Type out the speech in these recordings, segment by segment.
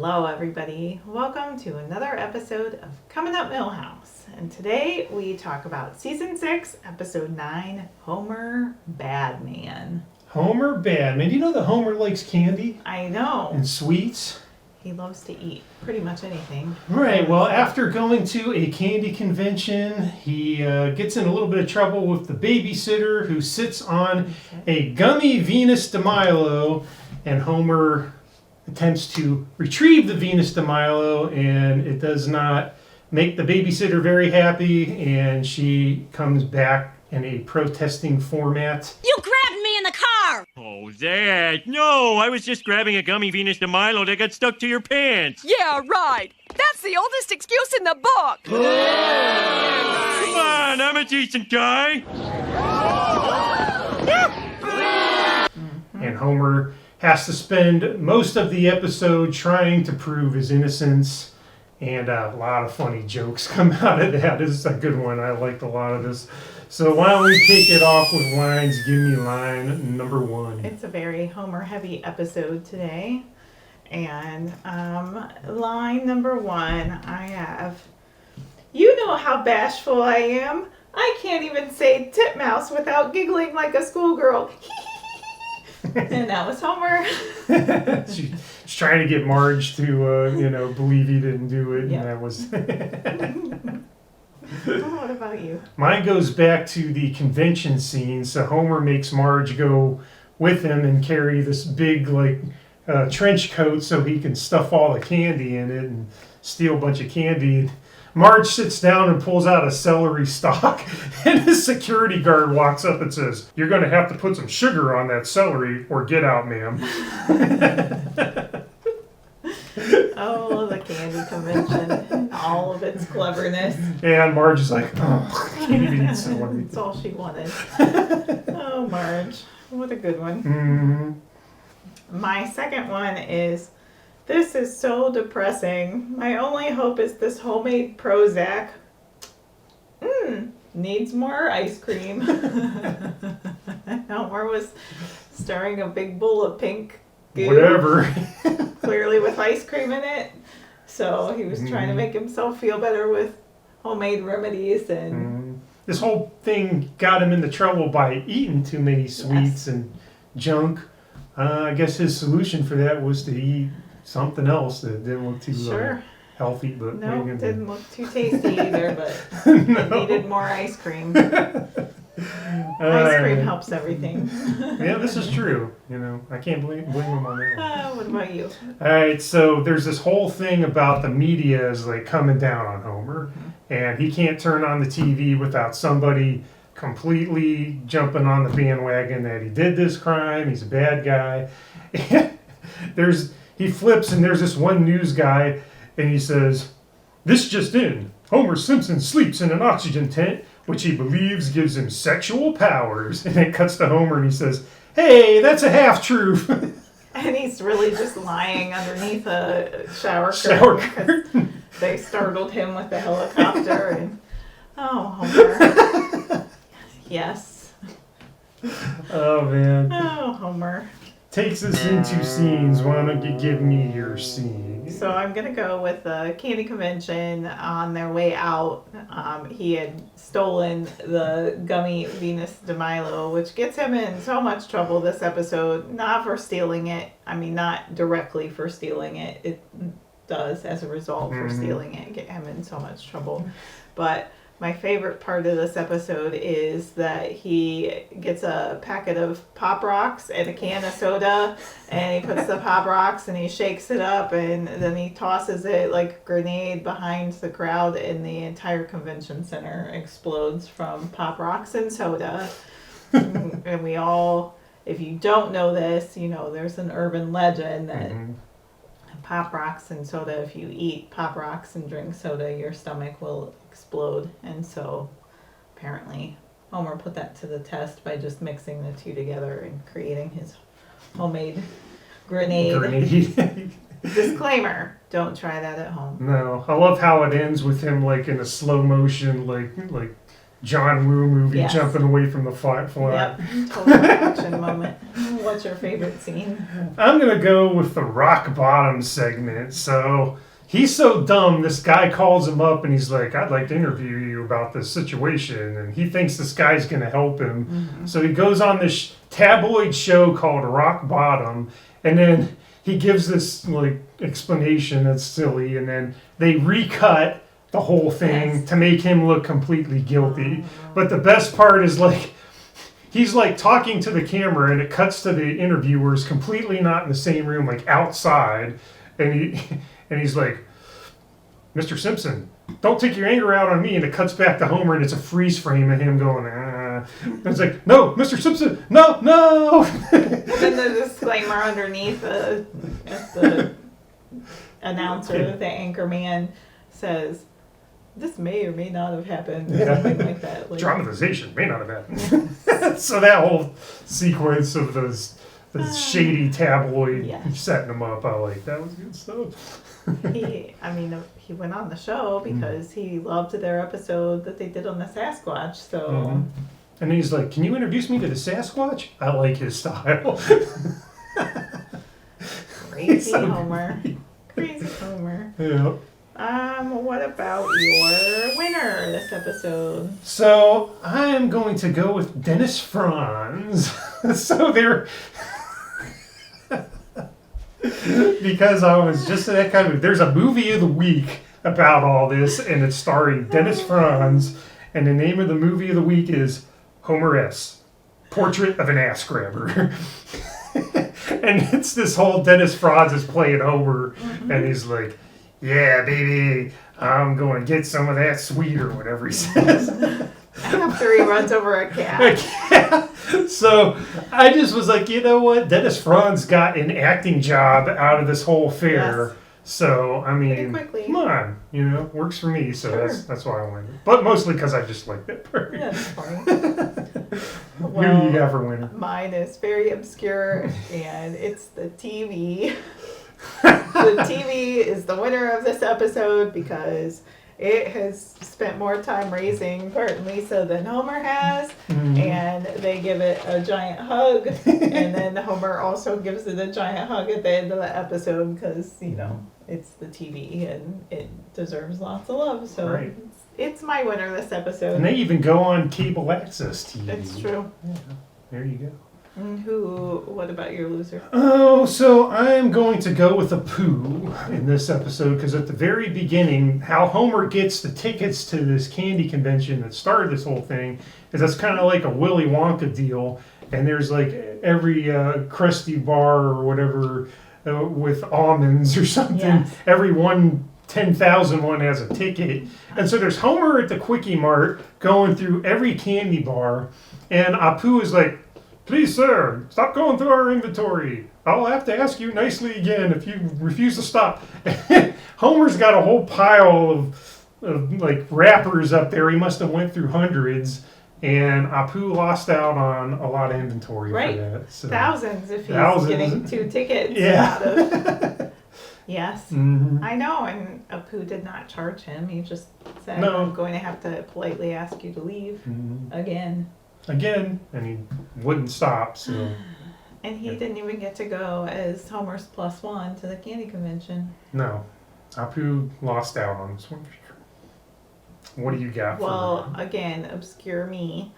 Hello everybody, welcome to another episode of Coming Up Milhouse. And today we talk about Season 6, Episode 9, Homer Badman. Homer Badman. Do you know that Homer likes candy? I know. And sweets? He loves to eat pretty much anything. Right, well after going to a candy convention, he gets in a little bit of trouble with the babysitter who sits on a gummy Venus de Milo, and Homer attempts to retrieve the Venus de Milo, and it does not make the babysitter very happy, and she comes back in a protesting format. You grabbed me in the car! Oh, Dad, no! I was just grabbing a gummy Venus de Milo that got stuck to your pants. Yeah, right. That's the oldest excuse in the book. Come on, I'm a decent guy. And Homer has to spend most of the episode trying to prove his innocence, and a lot of funny jokes come out of that. This is a good one. I liked a lot of this. So why don't we kick it off with lines? Give me line number one. It's a very Homer-heavy episode today. And line number one, I have, "You know how bashful I am. I can't even say titmouse without giggling like a schoolgirl." And that was Homer. She's trying to get Marge to, believe he didn't do it, Yep. and that was... What about you? Mine goes back to the convention scene. So Homer makes Marge go with him and carry this big, trench coat so he can stuff all the candy in it and steal a bunch of candy. Marge sits down and pulls out a celery stalk, and his security guard walks up and says, "You're going to have to put some sugar on that celery or get out, ma'am." Oh, the candy convention. All of its cleverness. And Marge is like, "Oh, I can't even eat celery." That's all she wanted. Oh, Marge. What a good one. Mm-hmm. My second one is, "This is so depressing. My only hope is this homemade Prozac. Needs more ice cream." Homer was stirring a big bowl of pink goo. Whatever. Clearly with ice cream in it. So he was trying to make himself feel better with homemade remedies and... This whole thing got him into trouble by eating too many sweets and junk. I guess his solution for that was to eat something else that didn't look too healthy. But no, it didn't look too tasty either, but No. it needed more ice cream. Ice cream helps everything. Yeah, this is true. I can't blame him on that one. What about you? All right, so there's this whole thing about the media is coming down on Homer, and he can't turn on the TV without somebody completely jumping on the bandwagon that he did this crime, he's a bad guy. And he flips, and there's this one news guy, and he says, "This just in, Homer Simpson sleeps in an oxygen tent, which he believes gives him sexual powers." And it cuts to Homer, and he says, "Hey, that's a half-truth." And he's really just lying underneath a shower curtain. because they startled him with the helicopter. And oh, Homer. Yes. Oh, man. Oh, Homer. Takes us into scenes. Why don't you give me your scene? So I'm going to go with the candy convention. On their way out, he had stolen the gummy Venus de Milo, which gets him in so much trouble this episode. Not for stealing it. I mean, not directly for stealing it. It does, as a result, for stealing it, get him in so much trouble. But my favorite part of this episode is that he gets a packet of Pop Rocks and a can of soda, and he puts the Pop Rocks and he shakes it up, and then he tosses it like a grenade behind the crowd, and the entire convention center explodes from Pop Rocks and soda. And we all, if you don't know this, there's an urban legend that Pop Rocks and soda, if you eat Pop Rocks and drink soda, your stomach will explode. And so apparently Homer put that to the test by just mixing the two together and creating his homemade grenade. Disclaimer, don't try that at home. No, I love how it ends with him in a slow motion, like John Woo movie, jumping away from the flat. Yep, total action moment. What's your favorite scene? I'm going to go with the rock bottom segment. So he's so dumb, this guy calls him up and he's like, I'd like to interview you about this situation. And he thinks this guy's going to help him. Mm-hmm. So he goes on this tabloid show called Rock Bottom. And then he gives this like explanation that's silly. And then they recut the whole thing to make him look completely guilty. But the best part is like, he's like talking to the camera and it cuts to the interviewers completely not in the same room, like outside. And he's like, Mr. Simpson, don't take your anger out on me. And it cuts back to Homer and it's a freeze frame of him going, ah. And it's like, no, Mr. Simpson, no. And then the disclaimer underneath the announcer, the anchor man says, this may or may not have happened, or something like that. Like, dramatization may not have happened. So that whole sequence of those shady tabloid setting them up, I like. That was good stuff. He went on the show because he loved their episode that they did on the Sasquatch. So, and he's like, "Can you introduce me to the Sasquatch? I like his style." Crazy Homer. Crazy Homer. Yeah. What about your winner this episode? So I am going to go with Dennis Franz. So they're because I was just in that kind of. There's a movie of the week about all this, and it's starring Dennis Franz, and the name of the movie of the week is Homer S. Portrait of an Ass Grabber. And it's this whole Dennis Franz is playing Homer, and he's like, yeah, baby, I'm going to get some of that sweet or whatever he says. After he runs over a cat. Yeah. So I just was like, you know what? Dennis Franz got an acting job out of this whole affair. Yes. So, I mean, come on, works for me. So sure. that's why I win. But mostly because I just like that part. Yeah, that's funny. Who do you got for winner? Mine is very obscure, and it's the TV. The TV is the winner of this episode because it has spent more time raising Bart and Lisa than Homer has, and they give it a giant hug, and then Homer also gives it a giant hug at the end of the episode because, it's the TV and it deserves lots of love. So right. It's my winner this episode. And they even go on cable access TV. It's true. Yeah. There you go. What about your loser? Oh, so I'm going to go with Apu in this episode because at the very beginning, how Homer gets the tickets to this candy convention that started this whole thing is that's kind of like a Willy Wonka deal. And there's like every Krusty bar or whatever with almonds or something. Yes. Every 10,000 one has a ticket. And so there's Homer at the Quickie Mart going through every candy bar. And Apu is like, please, sir, stop going through our inventory. I'll have to ask you nicely again if you refuse to stop. Homer's got a whole pile of like wrappers up there. He must have went through hundreds. And Apu lost out on a lot of inventory for that. So. Thousands if he's getting 2 tickets out of... Yes, I know, and Apu did not charge him. He just said, I'm going to have to politely ask you to leave again, and he wouldn't stop, so... And he didn't even get to go as Homer's +1 to the candy convention. No, Apu lost out on this one for sure. What do you got Well, again, obscure me.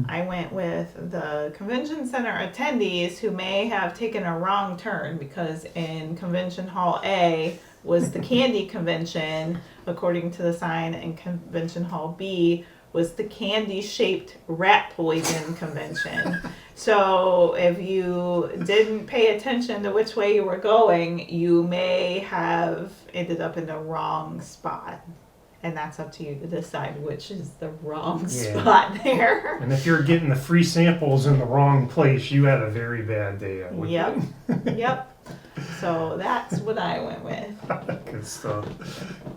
I went with the convention center attendees who may have taken a wrong turn because in Convention Hall A was the candy convention, according to the sign, and Convention Hall B was the candy-shaped rat poison convention. So if you didn't pay attention to which way you were going, you may have ended up in the wrong spot. And that's up to you to decide which is the wrong spot there. And if you're getting the free samples in the wrong place, you had a very bad day. Yep. Yep. So that's what I went with. Good stuff.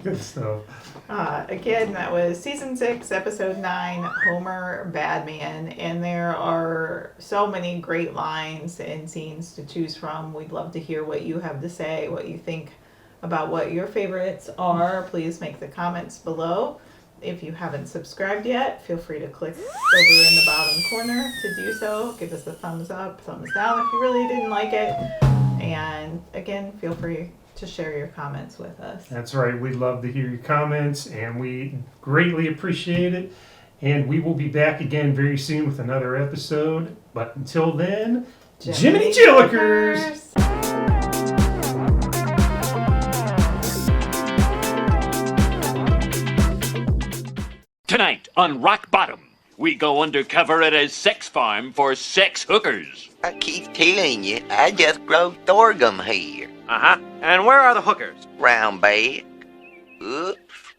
Good stuff. Again, that was Season 6, Episode 9, Homer Badman. And there are so many great lines and scenes to choose from. We'd love to hear what you have to say, what you think about what your favorites are. Please make the comments below. If you haven't subscribed yet, feel free to click over in the bottom corner to do so. Give us a thumbs up, thumbs down if you really didn't like it. And again, feel free to share your comments with us. That's right. We'd love to hear your comments, and we greatly appreciate it. And we will be back again very soon with another episode. But until then, Jiminy Jillikers! Tonight on Rock Bottom, we go undercover at a sex farm for sex hookers. I keep telling you, I just grow sorghum here. And where are the hookers? Round back.